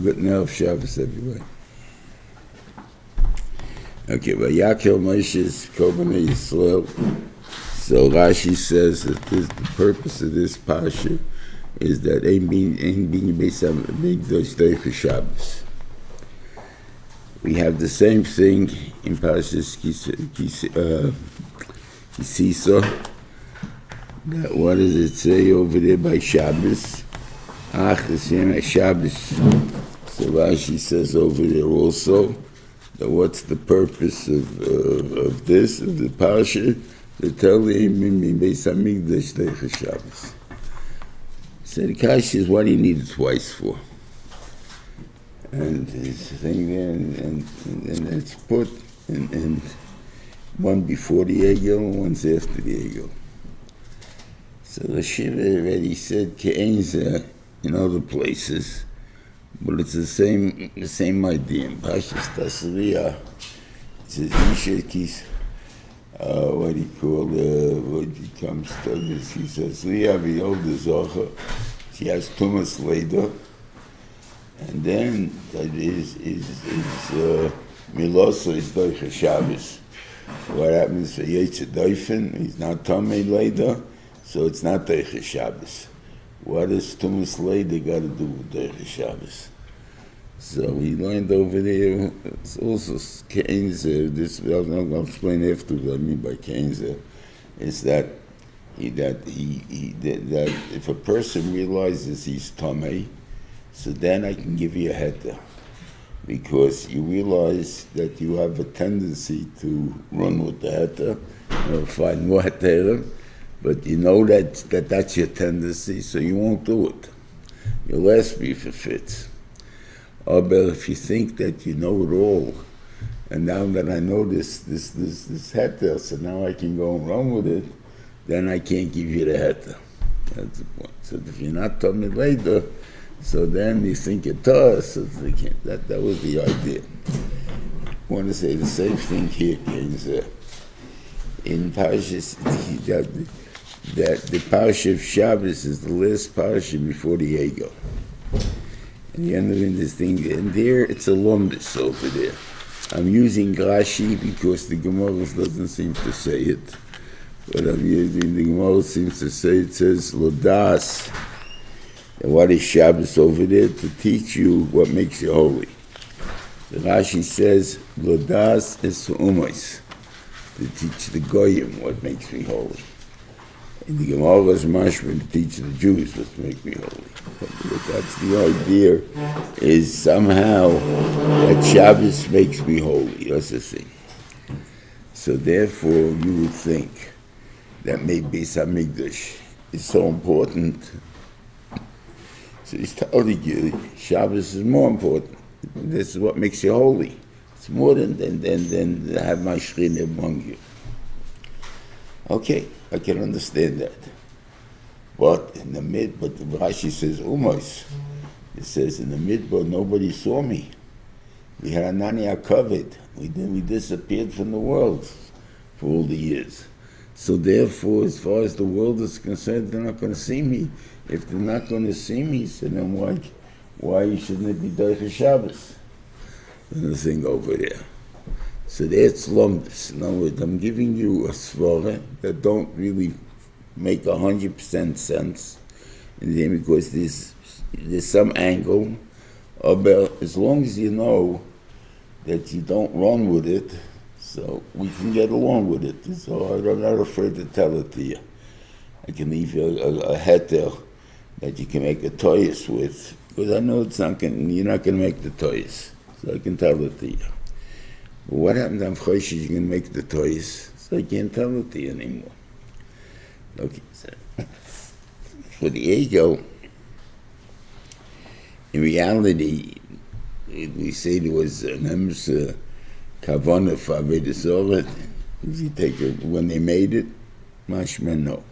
Good now of Shabbos, everybody. Okay, VaYakhel Moshe's Kobane Yisrael. So Rashi says that the purpose of this Parsha is that ain't being based on big day for Shabbos. We have the same thing in Parshas Kisisa. That what does it say over there by Shabbos? Shabbos. So Rashi says over there also that what's the purpose of this, of the Parsha? To tell him in Beis Hamikdash Teicha Shabbos. So the Kash is what he needed twice for. And his thing there, and it's put in one before the Egel and one's after the Egel. So the Shiva already said Ke'enza in other places, but it's the same idea. In Parshas Tasriya, it says Yishakis, what he called, what he comes to this, he says, Liya v'yolda zocha, she has Tumas later, and then that is Milosa is Doicha Shabbos. What happens for Yetzer Doifen, he's not Tomei later, so it's not Doicha Shabbos. What does Tumas later got to do with Doicha Shabbos? So he learned over there, it's also Ke'enza, this, I'll explain after what I mean by Ke'enza, is that if a person realizes he's Tomei, so then I can give you a heter, because you realize that you have a tendency to run with the heter, or find more heter, but you know that's your tendency, so you won't do it. You'll ask me if it fits. But if you think that you know it all, and now that I know this heter, so now I can go and run with it, then I can't give you the heter. That's the point. So if you're not telling me later, so then you think you're tough, so that was the idea. I want to say the same thing here, in Parshas, that the Parsha of Shabbos is the last Parsha before the Egel. And you end up in this thing, and there it's a lumbus over there. I'm using Rashi because the Gemara doesn't seem to say it. But I'm using, the Gemara seems to say, it says, Lodas. And what is Shabbos over there? To teach you what makes you holy. The Rashi says, Lodas is umos. To teach the Goyim what makes me holy. And the Gemara is mashma to teach the Jews what makes me holy. But that's the idea, is somehow that Shabbos makes me holy. That's the thing. So therefore, you would think that maybe Hamikdash is so important. So he's telling you Shabbos is more important. This is what makes you holy. It's more than have my Shekhinah among you. Okay, I can understand that. But in the but the Rashi says umos. It says in the midbar nobody saw me. We had Anani covered. We disappeared from the world for all the years. So therefore, as far as the world is concerned, they're not going to see me. If they're not going to see me, so then why shouldn't it be Doicha Shabbos? And the thing over there. So that's lumbus. In other words, I'm giving you a svara that don't really make 100% sense, and then because there's some angle, but as long as you know that you don't run with it, so we can get along with it. So I'm not afraid to tell it to you. I can leave you a heter that you can make a toyas with, because I know you're not going to make the toyas, so I can tell it to you. But what happens if you're going to make the toyas, so I can't tell it to you anymore. Okay, so for the ego, in reality, we say there was an emes kavanah for Avodah Zarah. If you take it when they made it, mashma no.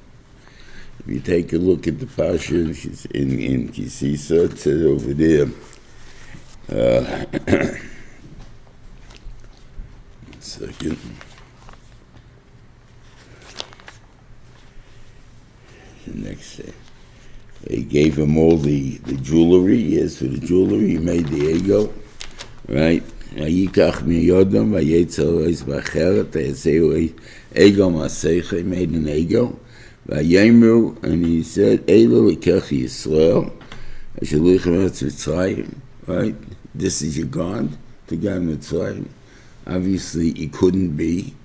If you take a look at the Parsha in Kisisa, it says over there, second. The next day. He gave him all the jewelry. Yes, for the jewelry, he made the ego, right? Vayikach miyodam vayetzel ois bacheret vayetzel ego masecha. He made an ego. Vayemru, and he said, Elo ikach Yisrael, asheluchem eretz Mitzrayim, right? This is your God, to God Mitzrayim. Obviously, it couldn't be,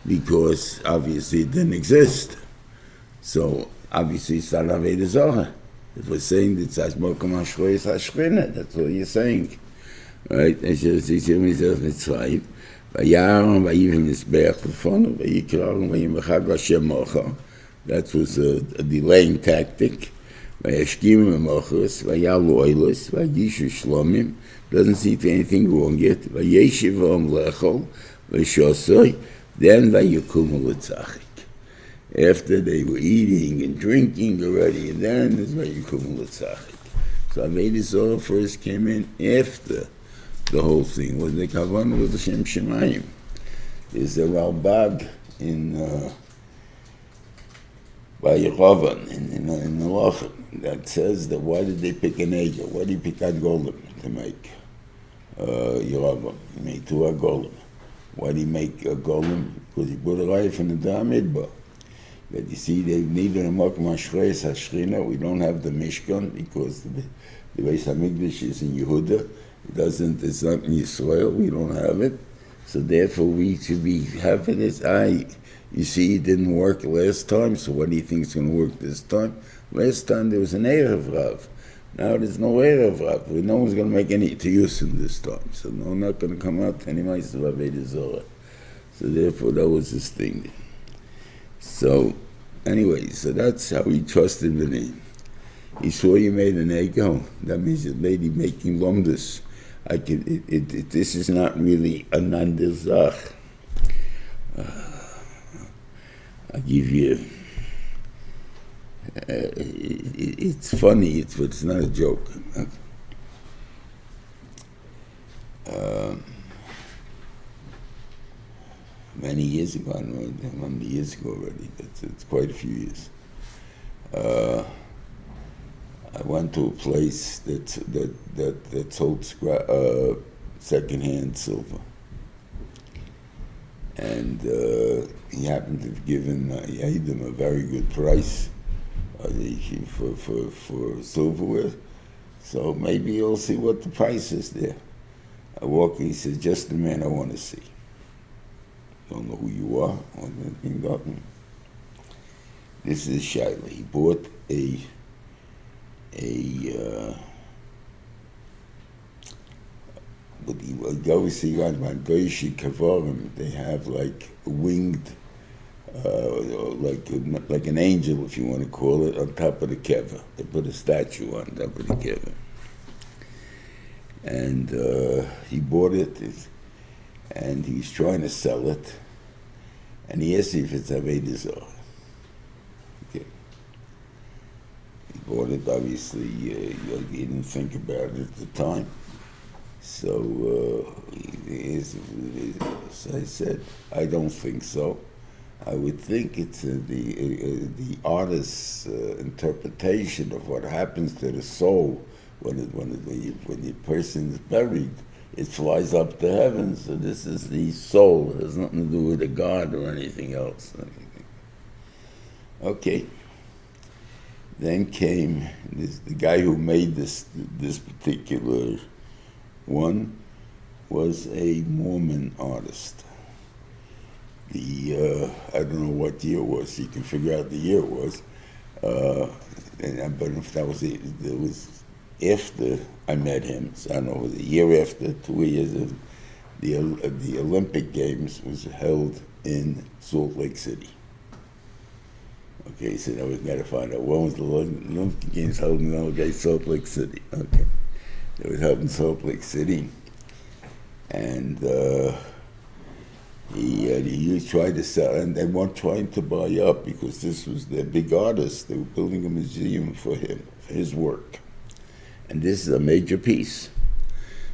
because obviously it didn't exist. So, obviously, it's not Avodah Zarah. If we're saying that it's Asmokum HaShrois HaShrina, that's what you're saying. Right? Mitzrayim. Vayarem vayivim Mizbeach Lefonu, vayikram vayimachad Vashem Mocha. That was a delaying tactic. Vayashkim Mochos, vayalu oilos, vayishu shlomim. Doesn't seem to be anything wrong yet. Vayeshiv lechol, vayshosoi. Then vayukum l'tzachik. After they were eating and drinking already, and then is vayukum l'tzachik. So Avodah Zarah first came in after the whole thing. Was the kavanah with the Shem Shemayim. There's a Ralbag in VaYakhel in the Lachim that says that why did they pick an egg? Why did he pick out golem to make Yeravam? He made two golem. Why did he make a golem? Because he put a life in the Damidba. But you see, they needed a Makom HaShrois HaShrina. We don't have the Mishkan because the Beis HaMikdash is in Yehuda. It's not in Yisrael. We don't have it. So therefore, we should be having this. You see, it didn't work last time, so what do you think is going to work this time? Last time there was an Erev Rav. Now there's no Erev Rav. No one's going to make any Tiyusim this time. So no, not going to come out to any mice of Avodah Zarah. So therefore, that was his thing. So, anyway, so that's how he trusted in him. He saw you made an ego. That means it made him making lumdus. This is not really a non-dizach. I give you. It's funny, but it's not a joke. Many years ago, I don't know how many years ago already. It's quite a few years. I went to a place that sold secondhand silver, and he happened to have given him a very good price for silverware. So maybe you'll see what the price is there. I walk in, he says, "Just the man I want to see." Don't know who you are or anything about him. This is Shaila. He bought a but you always see on Goyishi Kavarim, they have like winged, like an angel, if you want to call it, on top of the kever. They put a statue on top of the kever. And he bought it, and he's trying to sell it, and he asked me if it's Avodah Zarah. Okay. He bought it, obviously, he didn't think about it at the time. So, so I said, I don't think so. I would think it's the artist's interpretation of what happens to the soul when the person is buried. It flies up to heaven. So this is the soul. It has nothing to do with a god or anything else. Okay. Then came the guy who made this particular one was a Mormon artist. I don't know what year it was. You can figure out the year it was. But if that was it was after I met him. So I don't know, it was a year after, 2 years of the Olympic Games was held in Salt Lake City. Okay, so now we've got to find out when was the Olympic Games held in Salt Lake City. Okay. It was held in Salt Lake City, and he tried to sell, and they weren't trying to buy up because this was their big artist. They were building a museum for him, for his work, and this is a major piece.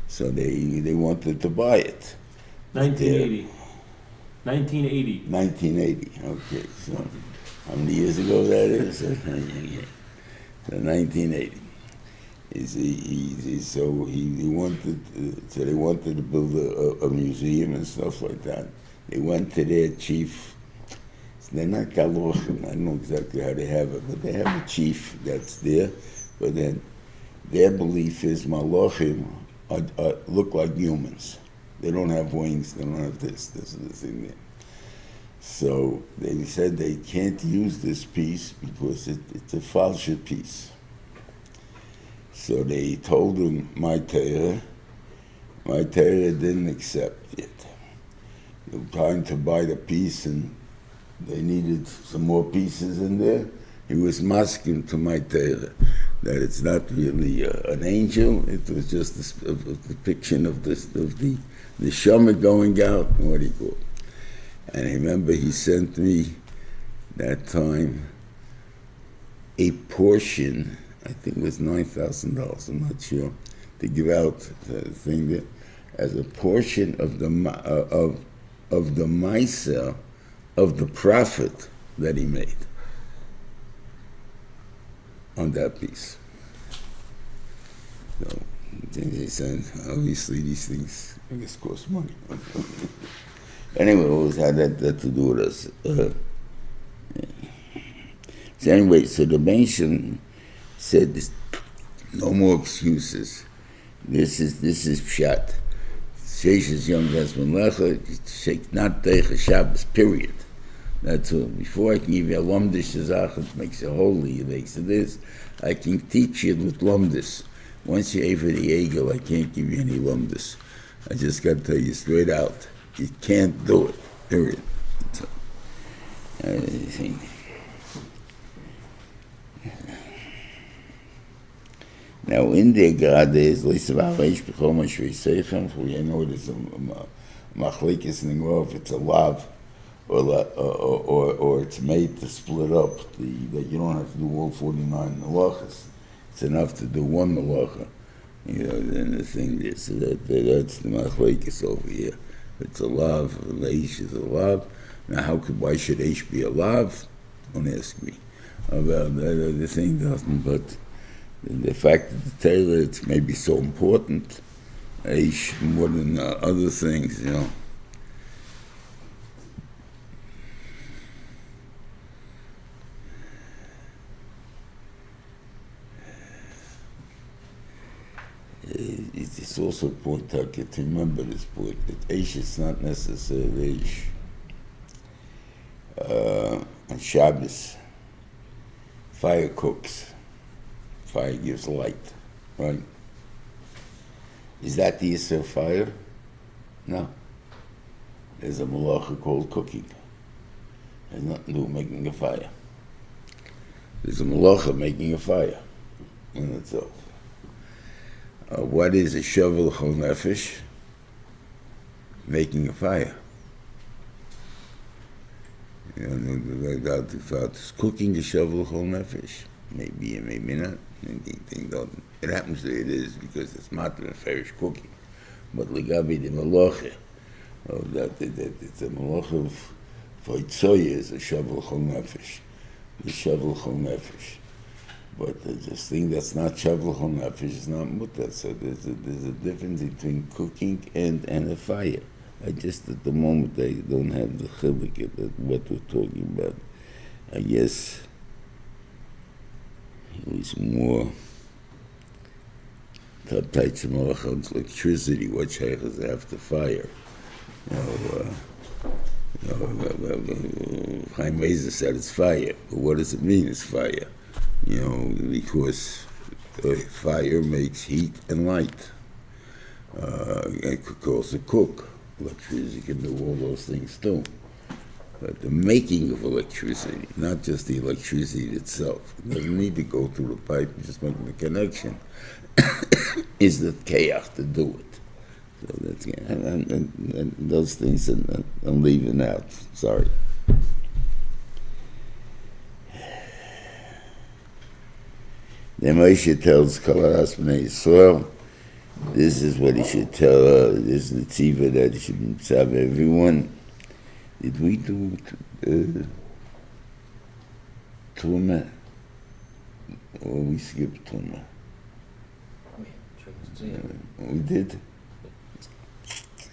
So they wanted to buy it. 1980. 1980. 1980. Okay, so how many years ago that is? in 1980. So they wanted to build a museum and stuff like that. They went to their chief. They're not Galochim, I don't know exactly how they have it, but they have a chief that's there. But then their belief is Malachim look like humans. They don't have wings, they don't have this is the thing there. So they said they can't use this piece because it's a false piece. So they told him my Torah didn't accept it. They were trying to buy the piece and they needed some more pieces in there. He was masking to my Torah that it's not really an angel, it was just a depiction of the neshama going out, what do you call it? And I remember he sent me that time a portion, I think it was $9,000, I'm not sure, to give out the thing there, as a portion of the Maisa of the profit that he made on that piece. So he said, obviously these things, I guess, cost money. Anyway, always had that to do with us. So anyway, so the Benson said, no more excuses. This is pshat. Sheishes Yom Vesman Lecha, not Teicha Shabbos, period. That's all. Before I can give you a lomdish zach, which makes you holy, it makes it this, I can teach you with lomdis. Once you're over the egel, I can't give you any lomdis. I just got to tell you straight out, you can't do it, period. So, now in the grade is Lisavavish Bechoma Shvisechem, for you know there's a machlekes in the if it's a lav or it's made to split up, that you don't have to do all 49 malachas. It's enough to do one malacha. You know, then the thing is, so that's the machlekes over here. If it's a lav, Eish is a lav. Now why should Eish be a lav? Don't ask me. About the thing doesn't, but the fact that the Torah, it's maybe so important, Eish, more than other things, you know. It's also important to remember this point, that Eish is not necessarily Eish. On Shabbos, fire cooks. Fire gives light, right? Is that the issue of fire? No. There's a malacha called cooking. There's nothing to do with making a fire. There's a malacha making a fire in itself. What is a shovel chol nefesh? Making a fire. You know, is cooking a shovel chol nefesh? Maybe and maybe not. It happens that it is because it's matter of farish cooking. But legabi the malacha, that it's a malacha of Voitzoya is a shovel chol nefesh. The shovel chol nefesh. But this thing that's not shovel chol nefesh is not mutter. So there's a difference between cooking and a fire. I just at the moment I don't have the chiluk at what we're talking about. I guess it was more types of malachos, electricity, what shaykhs after fire. Chaim said it's fire, but what does it mean it's fire? You know, because fire makes heat and light. It could also cook. Electricity can do all those things too. But the making of electricity, not just the electricity itself, it doesn't need to go through the pipe, just making the connection, is the chaos to do it. So that's and those things I'm leaving out. Sorry. Then Moshe tells Kalaras Bnei Yisrael, this is what he should tell, this is the tzivah that he should tell everyone. Did we do Truma? or we skipped Tuma? We did?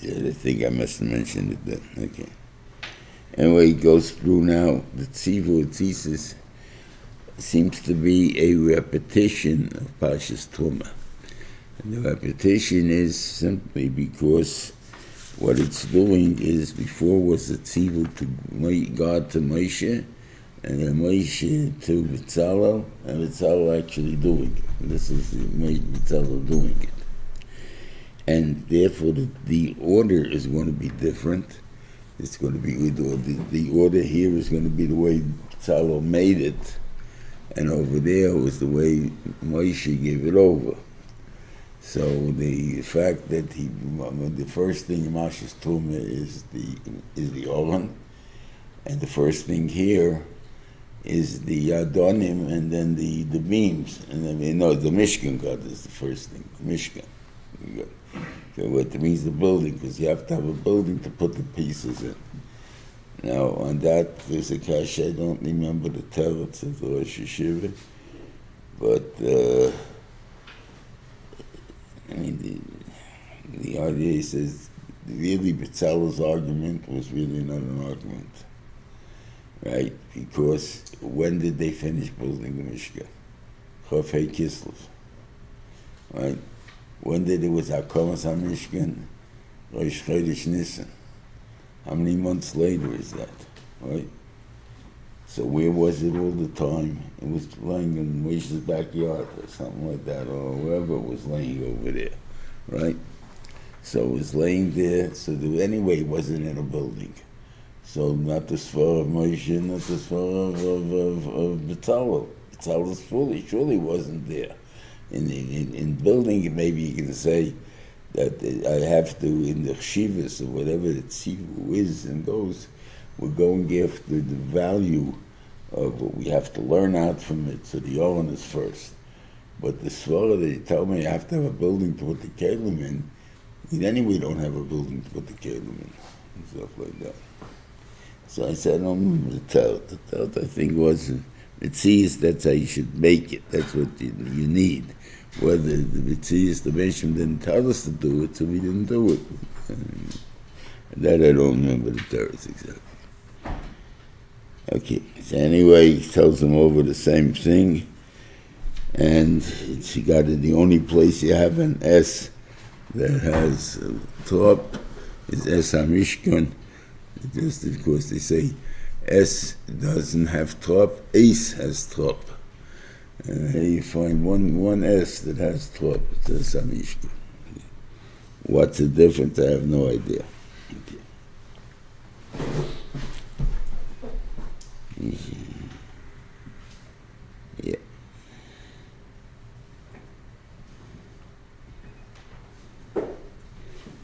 Yeah, I think I must have mentioned it then. Okay. Anyway, he goes through now. The Tzivu thesis seems to be a repetition of Parshas Tuma. And the repetition is simply because what it's doing is, before was a Tzivu to God to Moshe, and then Moshe to B'Tzalel, and B'Tzalel actually doing it. And this is B'Tzalel doing it. And therefore the order is going to be different. It's going to be, the order here is going to be the way B'Tzalel made it, and over there was the way Moshe gave it over. So the fact that the first thing in Moshe's Tumah is the Aron, and the first thing here is the Adonim, and then the beams, and then the Mishkan God is the first thing, the Mishkan. So what means the building, because you have to have a building to put the pieces in. Now on that there's a kasha. I don't remember the teretz of the Rosh Hashiva, but the idea says really B'Tzalel's argument was really not an argument, right? Because when did they finish building the Mishkan? Chafei Kislev, right? When did it was Hakamas HaMishkan? Rosh Chodesh Nisan. How many months later is that, right? So where was it all the time? It was laying in Moshe's backyard or something like that, or wherever it was laying over there, right? So it was laying there, so anyway it wasn't in a building. So not the Svar of Moshe, not the Svar of B'Tzalel. B'Tzalel's surely wasn't there. In building, maybe you can say that I have to, in the Chivas or whatever the Tzivu is and goes, we're going after the value of what we have to learn out from it. So the Aron is first. But the Svara, they tell me I have to have a building to put the Kelim in. Anyway, we don't have a building to put the Kelim in and stuff like that. So I said, I don't remember the Telt. The Telt, I think, was, it sees that's how you should make it. That's what you need. Whether the Mitzias, the Meshim didn't tell us to do it, so we didn't do it. And that I don't remember the terrorists exactly. Okay, so anyway, he tells them over the same thing, and he got it. The only place you have an S that has top is S HaMishkan. Just of course they say S doesn't have top, Ace has top. And here you find one S that has top, it says HaMishkan. What's the difference? I have no idea. Okay. Yeah.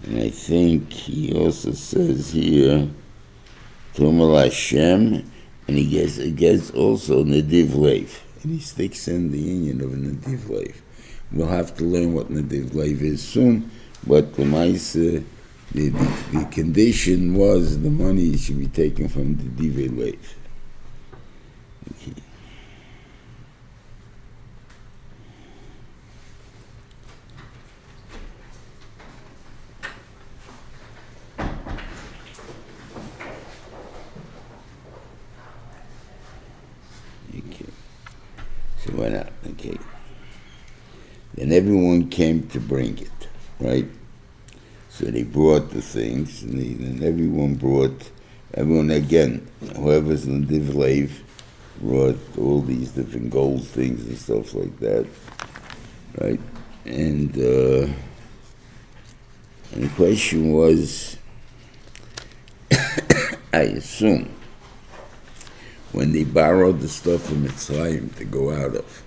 And I think he also says here, Tumal Hashem, and he gets also Nadiv Lev, and he sticks in the union of Nadiv Lev. We'll have to learn what Nadiv Lev is soon, but the condition was the money should be taken from the Nadiv Lev. Okay. So why not? Okay. Then everyone came to bring it, right? So they brought the things, and everyone again, whoever's in the Divlev, brought all these different gold things and stuff like that, right? And the question was, I assume, when they borrowed the stuff from Mitzrayim to go out of,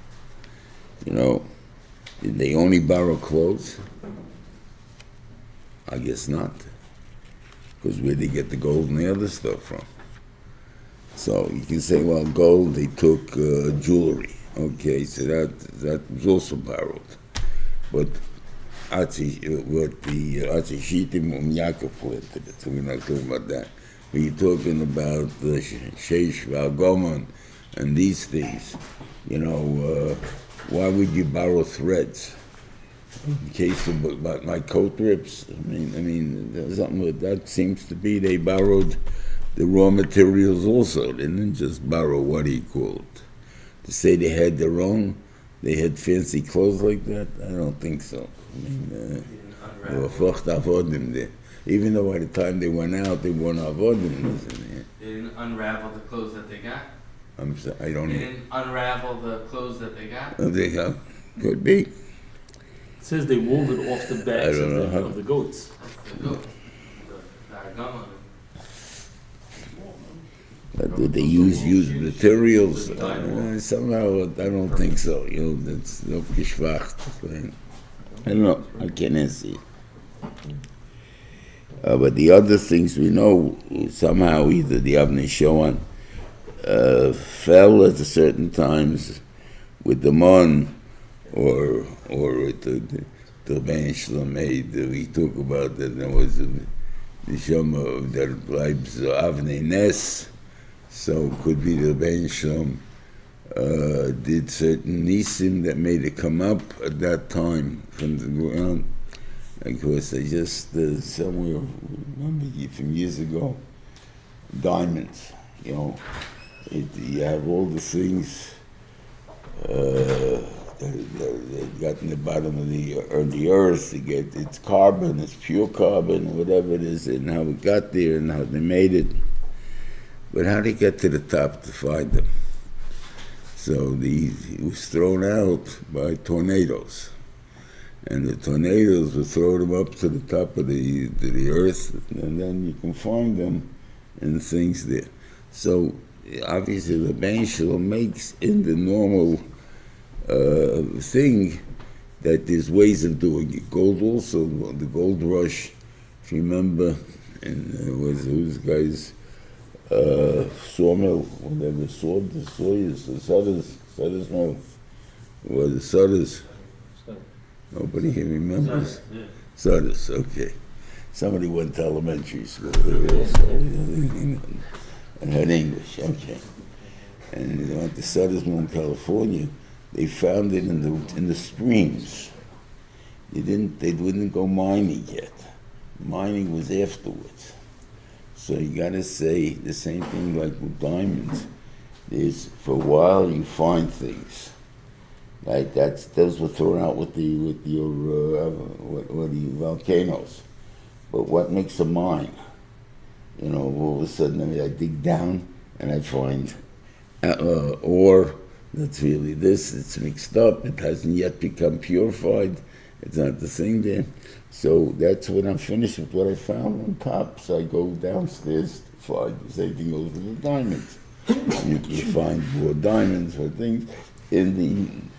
did they only borrow clothes? I guess not, because where did they get the gold and the other stuff from? So you can say, well, gold, they took jewelry. Okay, so that was also borrowed. But what the Atzi Shitim Ya'akov planted it, so we're not talking about that. We're talking about the Sheish Valgomon and these things, why would you borrow threads? In case of my coat rips, I mean, something like that seems to be they borrowed the raw materials also. They didn't just borrow, what do you call it? To say they had their own, they had fancy clothes like that? I don't think so. I mean, they were fucked avodim there. Even though by the time they went out, they weren't avodim. They didn't unravel the clothes that they got? I'm sorry, I don't know. They didn't unravel the clothes that they got? They got, could be. It says they wove it off the backs of the goats. That's the goat. The argama. Did they use materials? Somehow, I don't think so. You know, that's no geschwacht. I don't know. I can't answer it. But the other things we know, somehow either the Avnei Shoan fell at certain times with the mon, or with the Ben Shlomed. We talk about that there was the Shoma that bleibs Avnei Nes. So it could be the Ben Shlom did certain nisim that made it come up at that time from the ground. Of course, I just somewhere remember from years ago, diamonds. You know, you have all the things that got in the bottom of the earth. You get it's carbon, it's pure carbon, whatever it is, and how it got there and how they made it. But how did he get to the top to find them? So he was thrown out by tornadoes. And the tornadoes would throw them up to the top of the earth, and then you can find them and things there. So obviously the Ben Shalom makes in the normal thing that there's ways of doing it. Gold also, the gold rush, if you remember, and who's guys, sawmill, whatever, the Sudders mill, or the Sudders. Nobody here remembers? Sudders, okay. Somebody went to elementary school there also, and had English, okay. And they went to Sudders mill in California. They found it in the streams. They didn't go mining yet. Mining was afterwards. So you got to say the same thing like with diamonds. There's for a while you find things, like those were thrown out with your volcanoes. But what makes a mine? You know, all of a sudden I dig down and I find ore that's really this. It's mixed up. It hasn't yet become purified. It's not the thing there. So that's when I'm finished with what I found on top. So I go downstairs to find the same thing goes with the diamonds. You find more diamonds or things in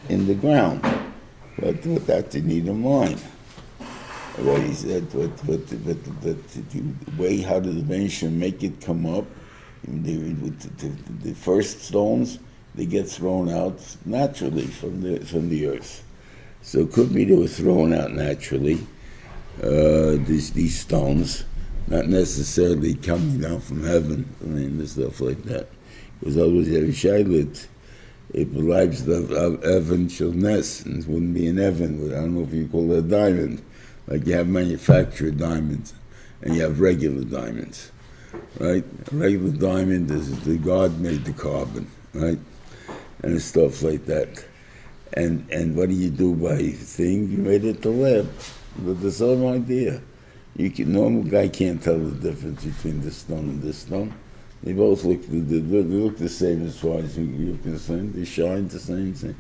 the ground. But that you need a mine. What he said, but the way how did the Benishim make it come up? The first stones, they get thrown out naturally from the earth. So it could be they were thrown out naturally. These stones, not necessarily coming down from heaven. I mean, there's stuff like that. Because always every shaylit, it believes the Evan shall nest, and it wouldn't be an Evan. I don't know if you call it a diamond. Like you have manufactured diamonds, and you have regular diamonds, right? A regular diamond is the God made the carbon, right? And stuff like that. And what do you do by thing? You made it the lab. But the same idea. Normal guy can't tell the difference between this stone and this stone. They both look the same as far as you're concerned. They shine the same thing.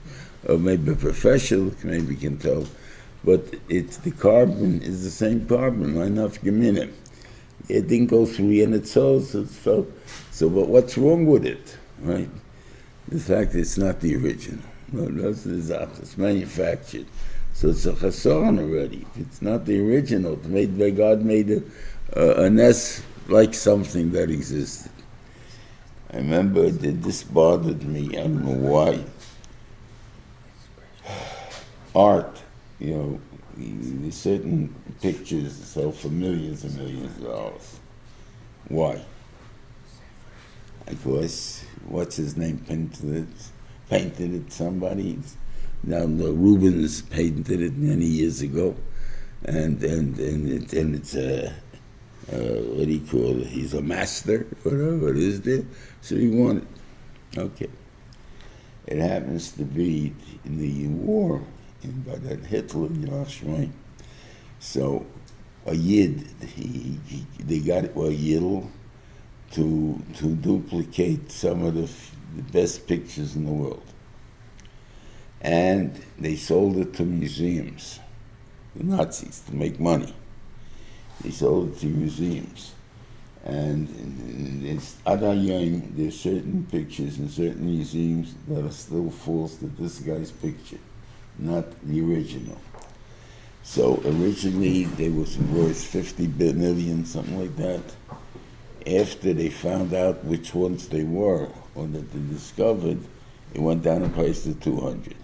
Or maybe a professional maybe can tell. But it's the carbon is the same carbon. Why not Geminim? It didn't go through in its soul, so it fell. So, but what's wrong with it, right? The fact that it's not the original. No, that's the zach. It's manufactured. So it's a chasson already. If it's not the original, it's made by God made a nest like something that existed. I remember that this bothered me. I don't know why. Art, you know, there's certain pictures sell for millions and millions of dollars. Why? Of course, what's his name painted it? Somebody Now the Rubens painted it many years ago, and it's what do you call it? He's a master, whatever it is there. So he won it. Okay. It happens to be in the war by that Hitler, right? So a Yid, they got a Yidl to duplicate some of the best pictures in the world. And they sold it to museums, the Nazis, to make money. They sold it to museums. And it's Adayim, there's certain pictures in certain museums that are still false to this guy's picture, not the original. So originally they was worth 50 million, something like that. After they found out which ones they were, or that they discovered, it went down in price to 200.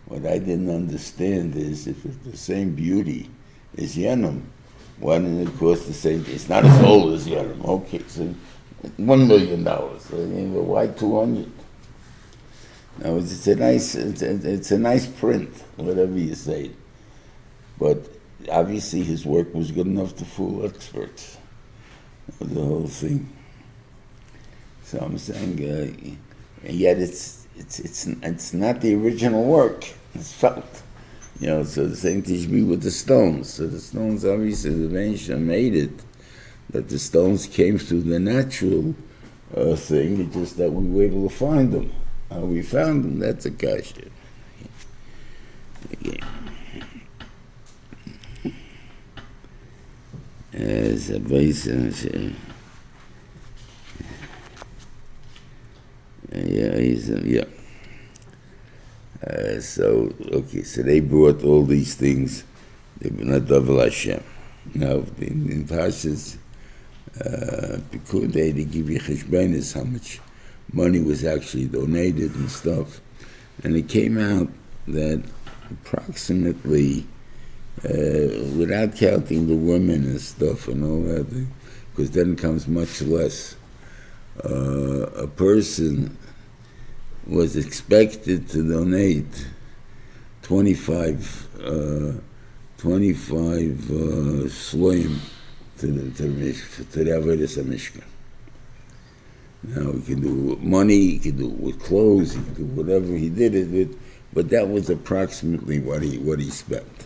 What I didn't understand is if it's the same beauty as Yenim, why didn't it cost the same? It's not as old as Yenim. Okay, so $1 million. Why 200? Now it's a nice print, whatever you say. But obviously his work was good enough to fool experts. The whole thing. So I'm saying, and yet it's not the original work. It's felt. So the same thing be with the stones. So the stones, obviously, the Mensha made it, that the stones came through the natural thing. It's just that we were able to find them. How we found them, that's a kasha. Okay. As a basin, yeah. So they brought all these things. They were not Davel Hashem. Now, in Parshas, they give you cheshbonos how much money was actually donated and stuff. And it came out that approximately, without counting the women and stuff and all that, because then comes much less, a person was expected to donate 25 sloim to the Avodas HaMishkan. Now he can do with money, he can do it with clothes, he can do whatever he did it with, but that was approximately what he spent.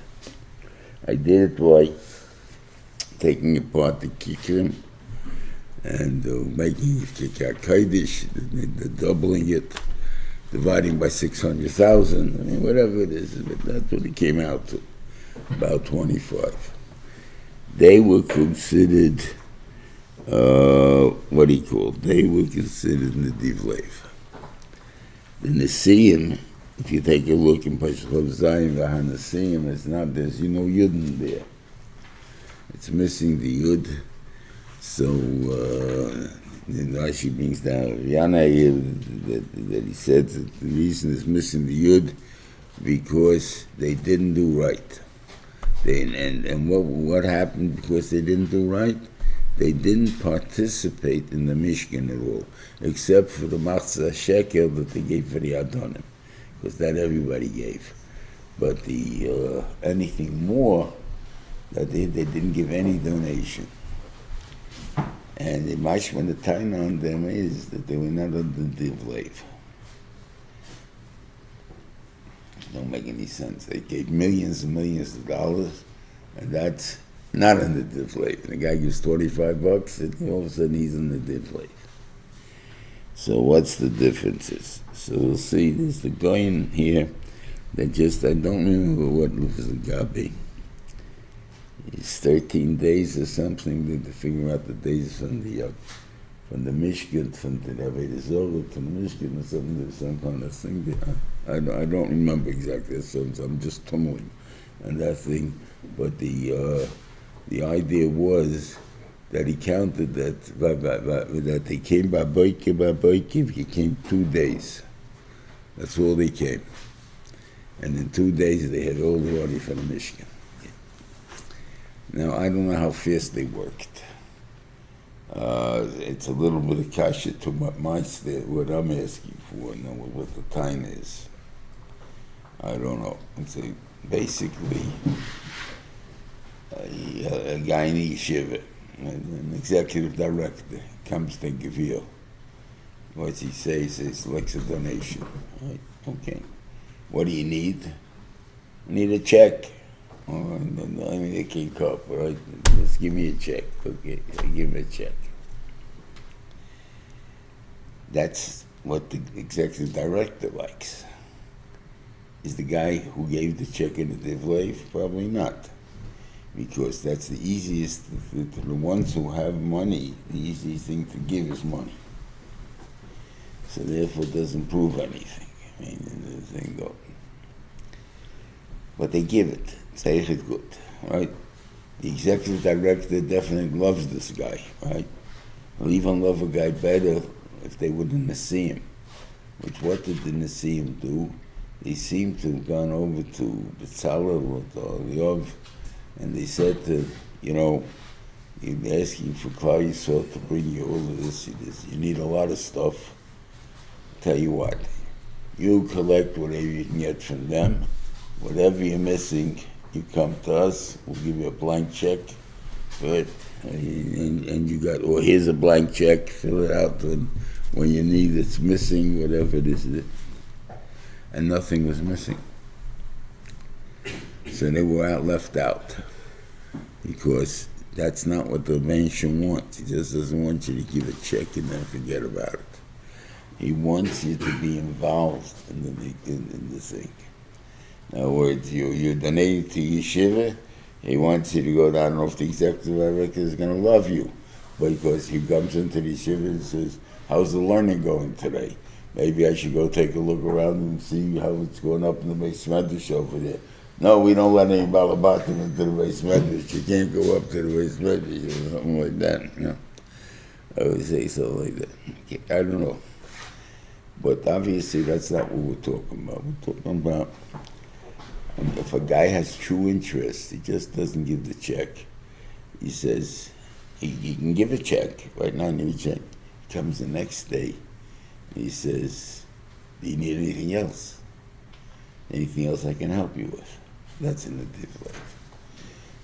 I did it by taking apart the kikrim and making it kikar kodesh, doubling it, dividing by 600,000, whatever it is, but that's what it came out to, about 25. They were considered, they were considered Nedivlev. The Nesiim, if you take a look in Parshas Zayin, Nesiim, it's not, there's Yud there. It's missing the Yud. So, Rashi brings down Yana that he said that the reason is missing the Yud because they didn't do right. And what happened because they didn't do right? They didn't participate in the Mishkan at all, except for the Machzah Shekel that they gave for the Adonim, because that everybody gave. But the anything more, that they didn't give any donation. And the mashman, the taina on them is that they were not under divlev. Don't make any sense. They gave millions and millions of dollars, and that's not under divlev. The guy gives $25, and all of a sudden he's in the divlev. So what's the differences? So we'll see. There's the goyim here that just, I don't remember what was the gabi. It's 13 days or something to figure out the days from the Mishkan, from the Avodah Zorah, from the Mishkan, or something. There's some kind of thing. I don't remember exactly. So I'm just tumbling on that thing. But the idea was that he counted that they came by Boikiv, he came 2 days. That's all they came. And in 2 days they had all the money for the Mishkan. Now, I don't know how fast they worked. It's a little bit of kasha to what I'm asking for, and what the time is. I don't know. It's basically a guy in the yeshiva, an executive director, comes to give you. What he says is like a donation. Right? Okay. What do you need? I need a check. Oh, I mean, a key cup, right? Just give me a check. Okay, I give him a check. That's what the executive director likes. Is the guy who gave the check in the divlay? Probably not. Because that's the easiest, to the ones who have money, the easiest thing to give is money. So therefore it doesn't prove anything. I mean, the thing goes. But they give it. Say it good, right? The executive director definitely loves this guy, right? He'll even love a guy better if they wouldn't see him. Which what did the Nasiim do? They seem to have gone over to Bezalel or Liov, and they said to, you're asking for Klal Yisrael to bring you all of this. You need a lot of stuff. Tell you what, you collect whatever you can get from them. Whatever you're missing, you come to us. We'll give you a blank check for it, and you got, or here's a blank check. Fill it out when you need it's missing, whatever it is. And nothing was missing. So they were left out, because that's not what the Mention wants. He just doesn't want you to give a check and then forget about it. He wants you to be involved in the thing. In other words, you're donating to yeshiva. He wants you to go down. I don't know if the executive director is going to love you, because he comes into the yeshiva and says, "How's the learning going today? Maybe I should go take a look around and see how it's going up in the Beis Medrash over there." No, we don't let any balabatim into the Beis Medrash. You can't go up to the Beis Medrash or something like that. I would say something like that. I don't know. But obviously that's not what we're talking about. We're talking about if a guy has true interest, he just doesn't give the check. He says, he can give a check. Right now, I need a check. He comes the next day. He says, "Do you need anything else? Anything else I can help you with?" That's in the divlay.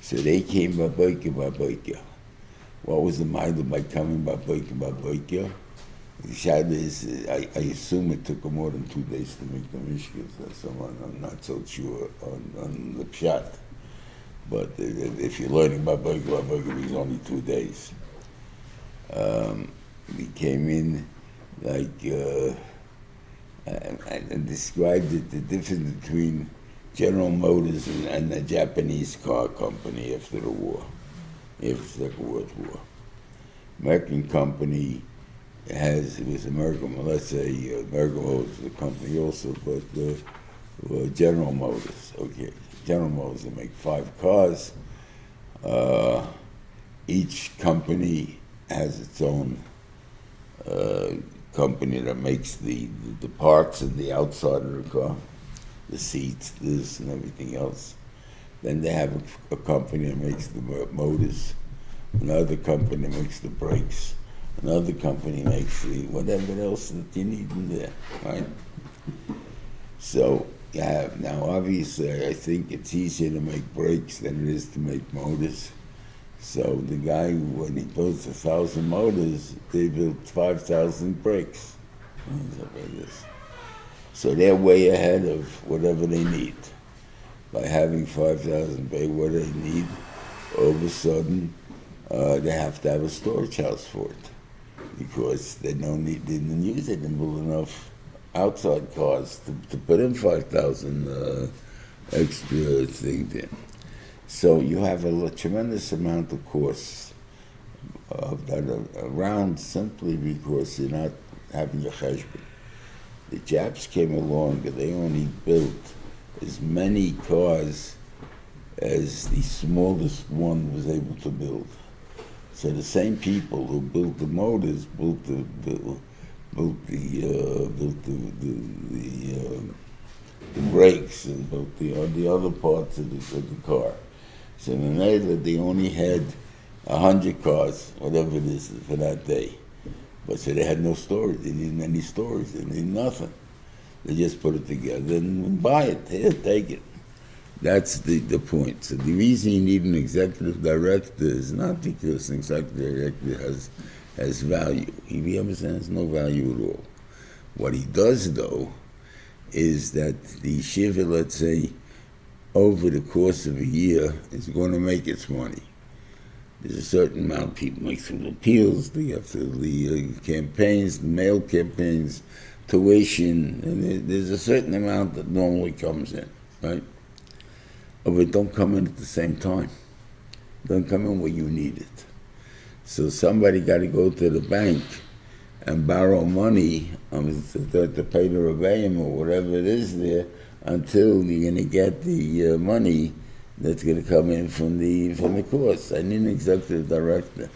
So they came baboika. What was the mind by coming baboika? The shad is, I assume it took them more than 2 days to make the mishkas. So I'm not so sure on the pshat. But if you're learning baboika, it was only 2 days. We came in and described it, the difference between General Motors and a Japanese car company after the war, after the Second World War. American company it was American, let's say American Motors is a company also, but General Motors, okay. General Motors, they make 5 cars. Each company has its own company that makes the parts and the outside of the car, the seats, this and everything else. Then they have a company that makes the motors, another company that makes the brakes, another company makes the whatever else that you need in there, right? So you have, now obviously I think it's easier to make brakes than it is to make motors. So the guy, when he builds 1,000 motors, they built 5,000 brakes. So they're way ahead of whatever they need. By having 5,000 brakes, what they need, all of a sudden, they have to have a storage house for it. Because they didn't use it and build enough outside cars to put in 5,000 extra things in. So you have a tremendous amount of costs of that around simply because you're not having a cheshbon. The Japs came along and they only built as many cars as the smallest one was able to build. So the same people who built the motors built the brakes and built the other parts of the car. So in the night they only had 100 cars, whatever it is, for that day. But so they had no storage. They didn't need any storage. They needed nothing. They just put it together and buy it. Here, take it. That's the point. So the reason you need an executive director is not because an executive director has value. He has no value at all. What he does, though, is that the yeshiva, let's say, over the course of a year, is going to make its money. There's a certain amount people make through the appeals, they have through the campaigns, the mail campaigns, tuition, and there's a certain amount that normally comes in, right? But it don't come in at the same time. It don't come in where you need it. So somebody got to go to the bank and borrow money to pay the rebellion or whatever it is there until you're going to get the money that's going to come in from the course. I need an executive director.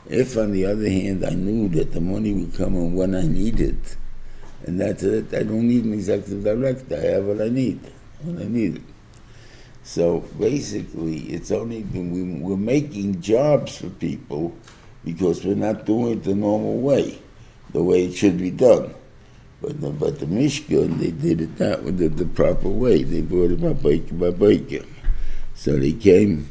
If, on the other hand, I knew that the money would come in when I need it, and that's it, I don't need an executive director. I have what I need when I need it. So basically, it's only we're making jobs for people because we're not doing it the normal way, the way it should be done. But the Mishkan, they did it that way, the proper way. They brought it by Baker. So they came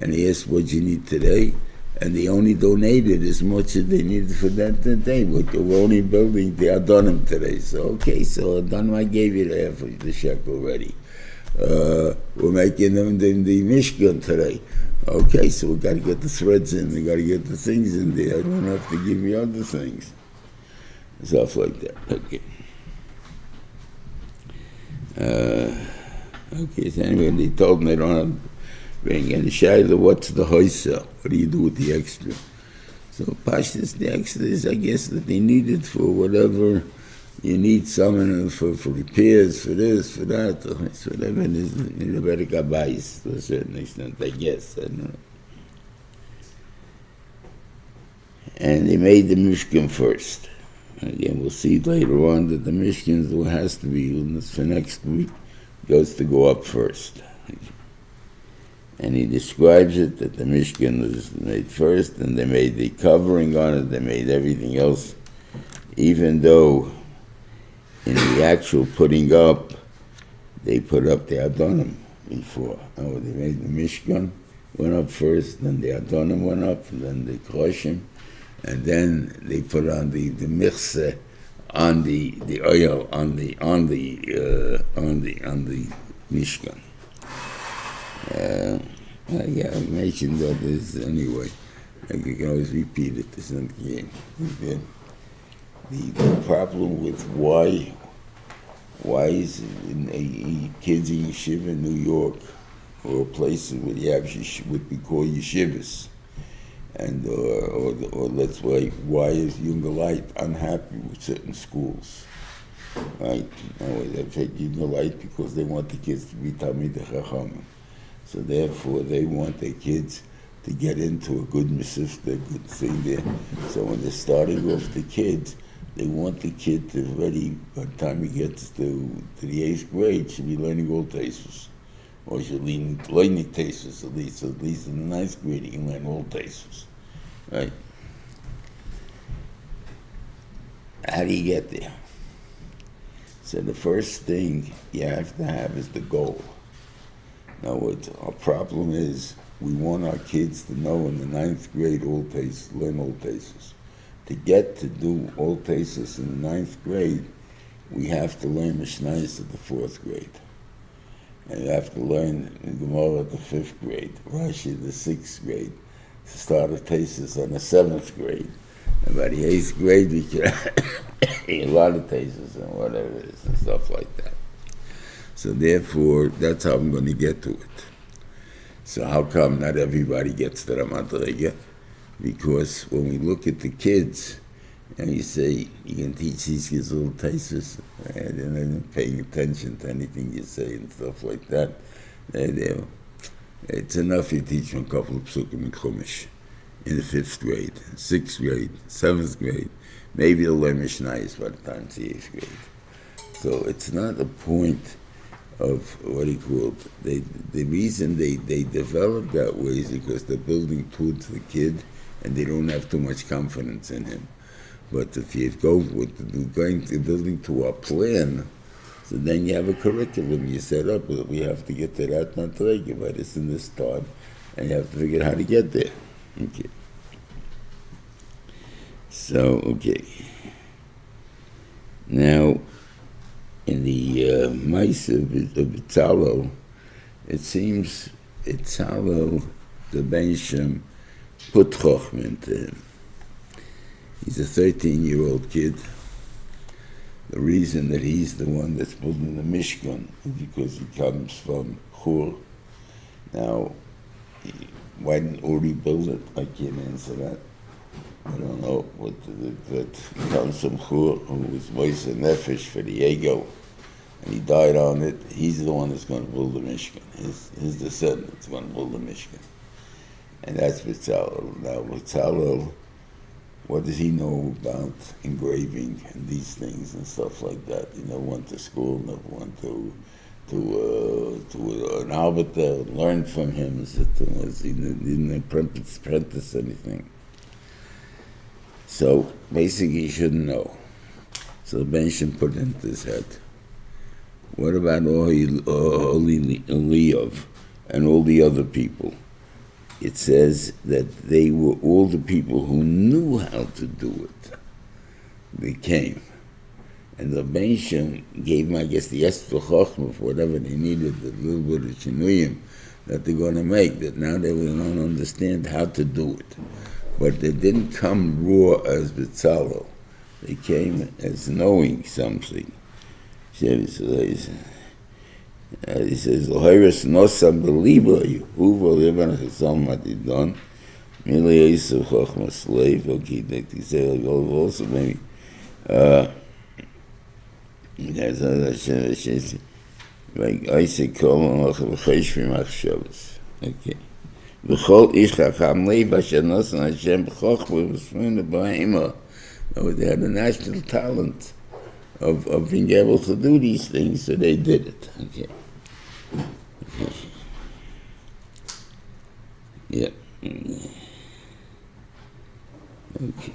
and they asked what you need today, and they only donated as much as they needed for that day. But we're only building the Adonim today. So okay, so Adonim, I gave you half of the shekel already. We're making them the Mishkan today. Okay, so we got to get the threads in, we got to get the things in there. I don't have to give you other things. Stuff like that. Okay. Okay, so anyway, they told them they don't have to bring any shayla. What's the hoysel? What do you do with the extra? So Parshas, the extra is, I guess, that they need it for whatever you need, someone for repairs, for this, for that, so whatever it is, in the better gabayis to a certain extent, I guess. I don't know. And they made the Mishkan first. Again, we'll see later on that the Mishkan has to be, for next week, goes to go up first. And he describes it that the Mishkan was made first, and they made the covering on it, they made everything else, even though in the actual putting up, they put up the Adonim before. Oh, they made the Mishkan, went up first, then the Adonim went up, and then the Kdossim, and then they put on the Michse, on the oil, on the Mishkan. Yeah, I mentioned that this anyway. I can always repeat it. This is the problem with why is kids in yeshiva in New York or places where you have what we call yeshivas, and or let's say why is younger light unhappy with certain schools, right? They take younger light because they want the kids to be Talmidei Chachamim, so therefore they want their kids to get into a good mesifta, a good thing there. So when they're starting off the kids, they want the kid to ready, by the time he gets to the 8th grade, should be learning all tastes. Or should be learning tastes at least. So at least in the 9th grade, he can learn all tastes. Right? How do you get there? So the first thing you have to have is the goal. Now, what our problem is, we want our kids to know in the 9th grade all tastes, learn all tastes. To get to do all tastes in the 9th grade, we have to learn Mishnayos at the 4th grade. And you have to learn Gemara at the 5th grade, Rashi at the 6th grade, to start a tastes on the 7th grade. And by the 8th grade, we can a lot of tastes and whatever it is and stuff like that. So therefore, that's how I'm going to get to it. So how come not everybody gets to the Madrega? Because when we look at the kids, and you say, you can teach these kids little tastes, and they're not paying attention to anything you say and stuff like that, it's enough you teach them a couple of psukim in Chumash in the 5th grade, 6th grade, 7th grade. Maybe they'll learn Mishnayos by the time it's the 8th grade. So it's not a point of what he called. The reason they develop that way is because they're building towards the kid, and they don't have too much confidence in him. But if you go with going to building to a plan, So then you have a curriculum you set up. We have to get to that madrega by this and this time, and you have to figure out how to get there. Okay. So, okay. Now, in the mice of Itzalo, it seems Itzalo, the Ben Shem, put Chochmah into him. He's a 13-year-old kid. The reason that he's the one that's building the Mishkan is because he comes from Chur. Now, why didn't Uri build it? I can't answer that. I don't know. But he comes from Chur, who was Moise Nefesh for the ego, and he died on it. He's the one that's going to build the Mishkan. His descendants are going to build the Mishkan. And that's Betzalel. Now, Betzalel, what does he know about engraving and these things and stuff like that? He never went to school, never went to an arbiter, learned from him. He didn't apprentice anything. So basically he shouldn't know. So the Ben Shem put it into his head. What about Eliyav and all the other people? It says that they were all the people who knew how to do it. They came. And the Ben Shem gave them, I guess, the Esther Chochmah for whatever they needed, the little bit of Shinuyim that they're going to make, that now they don't understand how to do it. But they didn't come raw as Betzalel. They came as knowing something. He says, "L'hoiris nosam beliba Yehuva levan chesam matidon mili Yosef chochma slave." Okay, that he said also maybe. Like I say, kol v'chesh v'machshavos. Okay. V'chol ish chacham leiv asher nosan Hashem b'chochma v'sfuna b'ha'ima. They had a natural talent of being able to do these things, so they did it. Okay. Yeah. Okay.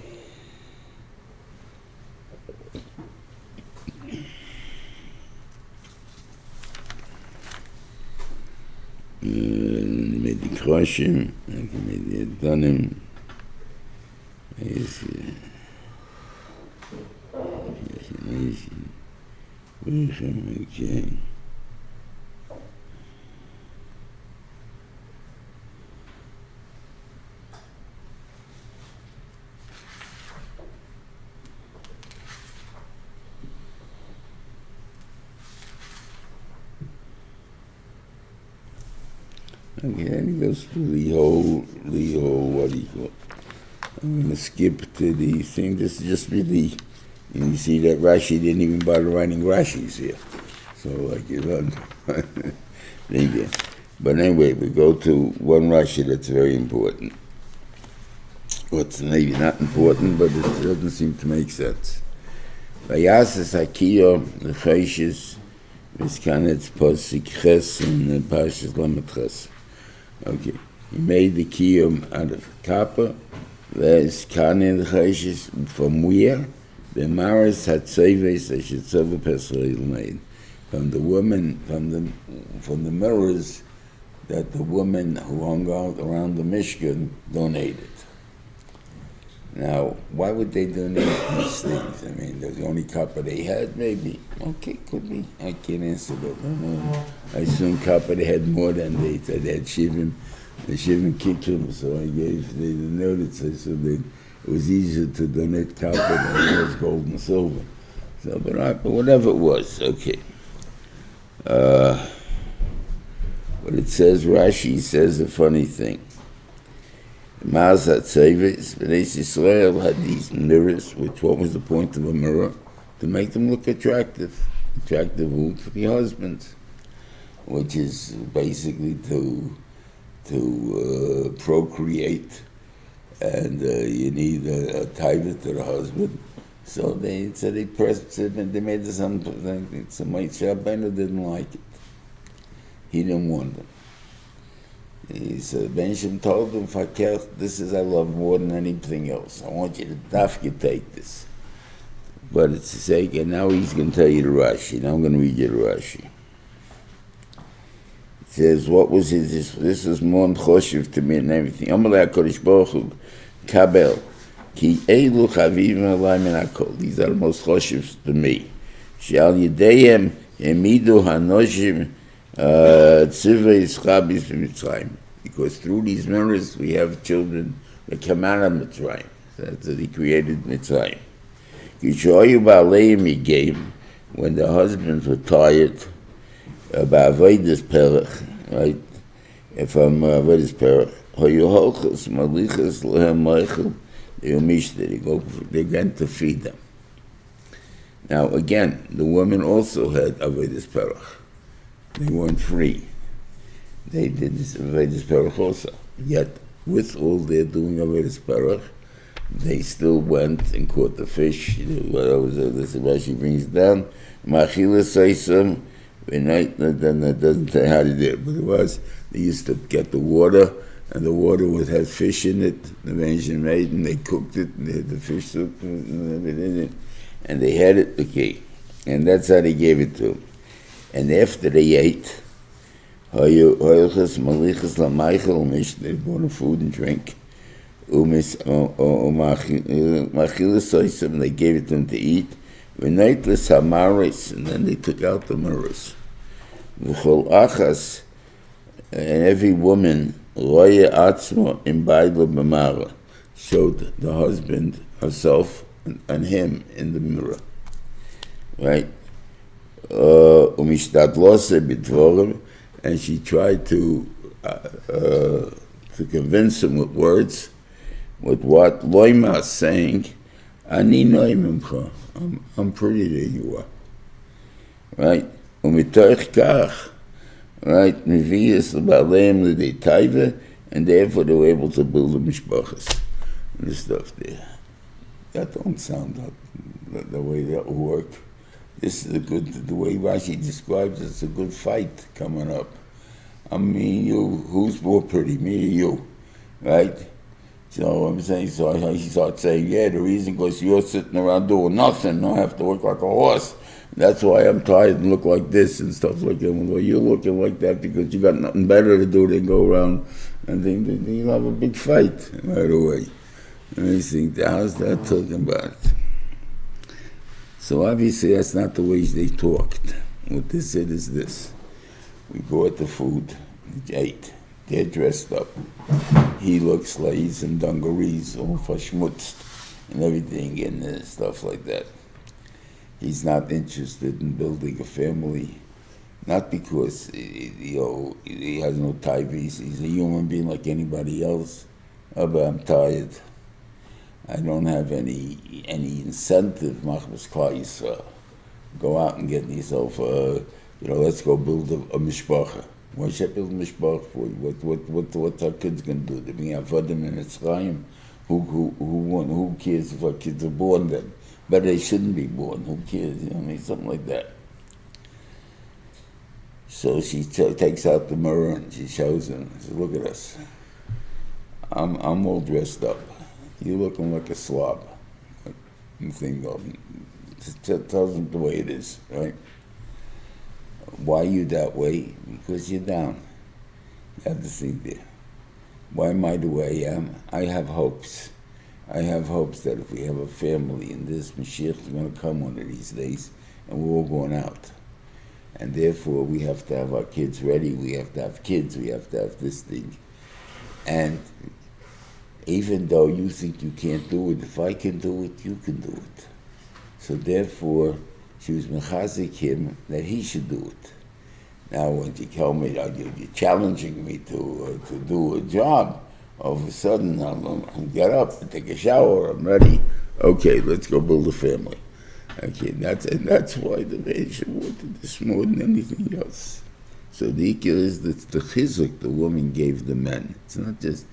Made the Kdashim, made the Danim. Okay. Okay, then he goes through the whole, what do you call it? I'm going to skip to the thing. This is just really, you see that Rashi didn't even bother writing Rashis here. So, like, you don't. But anyway, we go to one Rashi that's very important. What's maybe not important, but it doesn't seem to make sense. Vayasas Hakiyo, the Chaishis, Viskanetz Posik Ches, and the Parshas Lamet Ches. Okay, he made the kiyum out of copper. There's kanin chayshes from where? The maris had tzeves that should serve a pesach made from the woman from the mirrors that the woman who hung out around the Mishkan donated. Now, why would they donate these things? I mean, there's the only copper they had, maybe. Okay, could be. I can't answer that. I assume copper they had more than they said. They had Shivim. The Shivim kicked them, so I gave, they didn't notice. So it was easier to donate copper than it was gold and silver. So, but whatever it was, okay. But it says, Rashi says a funny thing. Ma'asat Tzeves, Bnei Yisrael had these mirrors, which what was the point of a mirror? To make them look attractive. Attractive wood for the husbands, which is basically to procreate, and you need a tithe to the husband. So they pressed it and they made it something. Somebody didn't like it. He didn't want them. He said, Ben Shem told him, this is I love more than anything else. I want you to take this. But it's the sake, and now he's going to tell you the Rashi. Now I'm going to read you the Rashi. It says, what was his, this is Mon Choshev to me and everything. Amalei HaKadosh Baruch Hu, Kabel, Ki Eilu Chavivim Alai Min HaKol. These are the most Choshevs to me. She'al Yedeyem Emidu HaNoshim Tzivei Schabis B'Mitzrayim. Because through these mirrors we have children that come out of Mitzrayim. That's that he created Mitzrayim. Yishoyu Ba'aleim he gave when the husbands were tired about Avodas Perach, right? If I'm Avodas Perach, Hoyu Holchus Malichas Lehem Meichel they began to feed them. Now again, the women also had Avodas Perach. They weren't free. They did this Avodas Perach also. Yet, with all their doing Avodas Perach, they still went and caught the fish. Whatever this Rashi brings down. Machila Saisam, that doesn't say how they did, but it was, they used to get the water, and the water would have fish in it, the Venetian made, and they cooked it, and they had the fish soup, and they had it, okay. And that's how they gave it to them. And after they ate, they brought them food and drink. They gave it to them to eat. And then they took out the mirrors. And every woman showed the husband, herself, and him in the mirror. Right? And she tried to convince him with words, with what Loima saying, Ani noimimcha, I'm prettier than you are. Right? Right? And therefore they were able to build the mishpachas and the stuff there. That don't sound like the way that will work. This is the way Rashi describes it, it's a good fight coming up. I mean, who's more pretty, me or you, right? So I'm saying, so he starts saying, yeah, the reason because you're sitting around doing nothing, I have to look like a horse. That's why I'm tired and look like this and stuff like that. Well, you're looking like that because you got nothing better to do than go around and think that you'll have a big fight right away. And you think, how's that talking about? So obviously that's not the way they talked. What they said is this. We brought the food, we ate, they're dressed up. He looks like he's in dungarees, all verschmutzt and everything and stuff like that. He's not interested in building a family, not because he has no ties. He's a human being like anybody else. Oh, but I'm tired. I don't have any incentive, machmas klar Yisrael. Go out and get yourself, let's go build a mishpacha. Why should I build a mishpacha for you? What's our kids going to do? They're being avodim and it's Chaim. Who cares if our kids are born then? But they shouldn't be born. Who cares? Something like that. So she takes out the mirror and she shows him. She says, look at us. I'm all dressed up. You're looking like a slob. Tells them the way it is, right? Why are you that way? Because you're down. You have to think there. Why am I the way I am? I have hopes. I have hopes that if we have a family and this Mashiach is going to come one of these days and we're all going out. And therefore we have to have our kids ready, we have to have kids, we have to have this thing. And even though you think you can't do it, if I can do it, you can do it. So therefore, she was mechazik him that he should do it. Now when you tell me that you're challenging me to do a job, all of a sudden I'll get up and take a shower, I'm ready. Okay, let's go build a family. Okay, that's why the nation wanted this more than anything else. So the ikir is that the chizuk the woman gave the men. It's not just,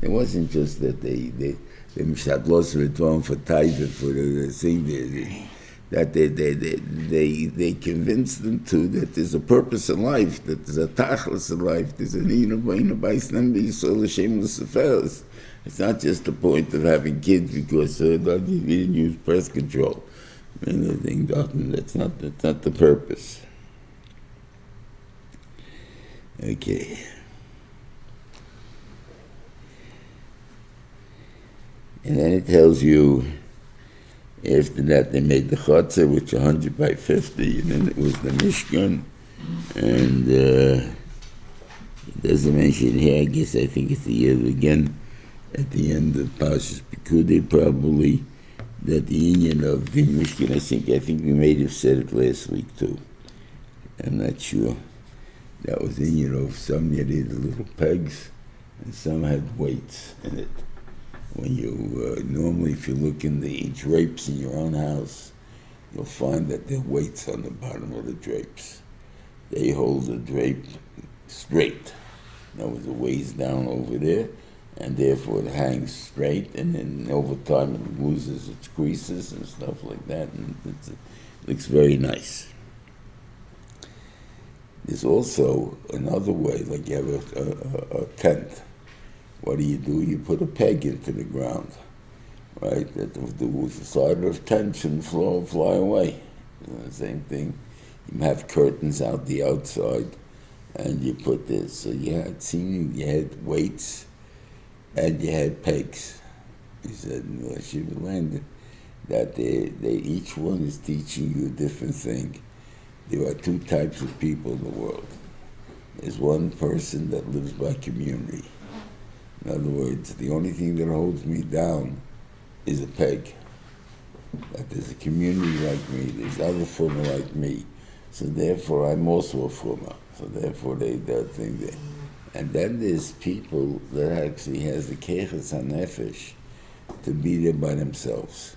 it wasn't just that they mishadlos v'tvom for taiva for the thing that they convinced them to that there's a purpose in life, that there's a tachlis in life, there's a nina b'isnem b'yisol l'shem l'seferes. It's not just the point of having kids because we didn't use birth control. That's not the purpose. Okay. And then it tells you, after that they made the chutzah, which 100 by 50, and then it was the Mishkan, and it doesn't mention here, I think it's the year again, at the end of Parshas Pekudei, probably, that the union of the Mishkan, I think we may have said it last week too. I'm not sure. That was in, some you had the little pegs, and some had weights in it. When you, normally if you look in the drapes in your own house, you'll find that there are weights on the bottom of the drapes. They hold the drape straight. In other words, it weighs down over there, and therefore it hangs straight, and then over time it loses its creases and stuff like that, and it looks very nice. There's also another way, like you have a tent. What do? You put a peg into the ground, right? That the side of the tent shouldn't fly away. The same thing. You have curtains out the outside, and you put this. So you had weights, and you had pegs. He said in the Shiva land that they each one is teaching you a different thing. There are two types of people in the world. There's one person that lives by community. In other words, the only thing that holds me down is a peg. That there's a community like me, there's other former like me. So therefore I'm also a former. So therefore that thing there. And then there's people that actually has the keches hanefesh to be there by themselves.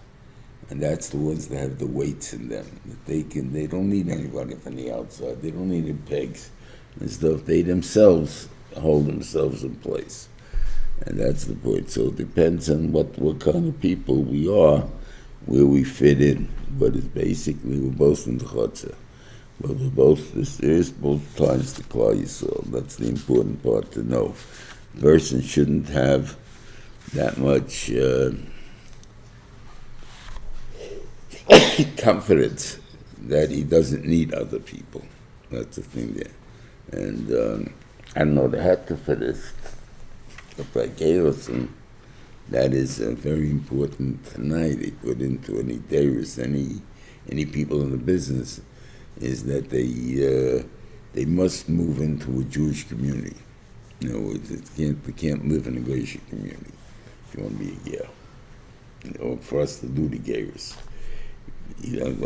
And that's the ones that have the weights in them. That they don't need anybody from the outside. They don't need any pegs and stuff. They themselves hold themselves in place. And that's the point. So it depends on what kind of people we are, where we fit in. But it's basically, we're both in the chutzah. But we're both, there's both times to Klal Yisrael. That's the important part to know. A person shouldn't have that much confidence that he doesn't need other people. That's the thing there. And I don't know the hecker for this. But Gayelson, that is very important tonight. They put into any days, any people in the business, is that they must move into a Jewish community. In other words, they can't live in a Jewish community if you want to be a Gael. Or for us to do the Gayers.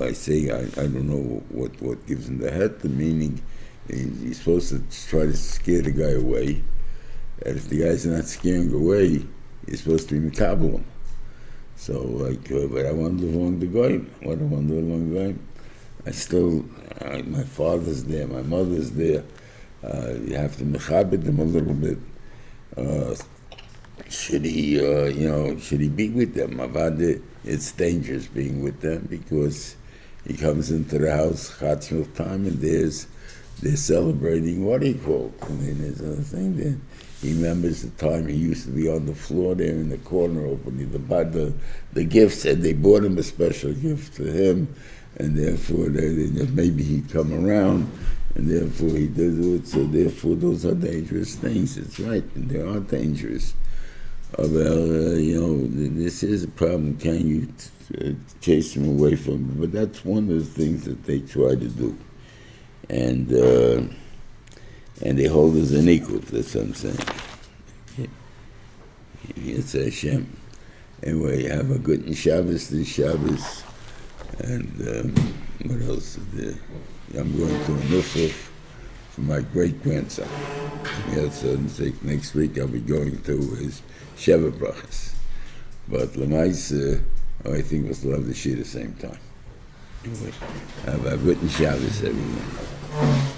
I say I don't know what gives him the head. The meaning, he's supposed to try to scare the guy away. And if the guy's not scaring away, you're supposed to be mikabel him. So, but I want to live along the goyim. What I want to live along the goyim? I still, my father's there, my mother's there. You have to mechabed them a little bit. Should he be with them? Avade, it's dangerous being with them because he comes into the house, chatzmil time, and they're celebrating what he called. And then there's another thing there. He remembers the time he used to be on the floor there in the corner opening the gifts, and they bought him a special gift for him, and therefore maybe he'd come around, and therefore he does it. So therefore those are dangerous things. It's right, and they are dangerous. This is a problem. Can you chase him away from it? But that's one of the things that they try to do. And they hold us an equal, that's what I'm saying. It's Hashem. Anyway, have a good Shabbos this Shabbos. And what else is there? I'm going to a nufel for my great-grandson. So next week I'll be going to his Sheva Brachas. But Lamais, I think we'll still have the Shiur at the same time. Anyway, have a good Shabbos, everyone.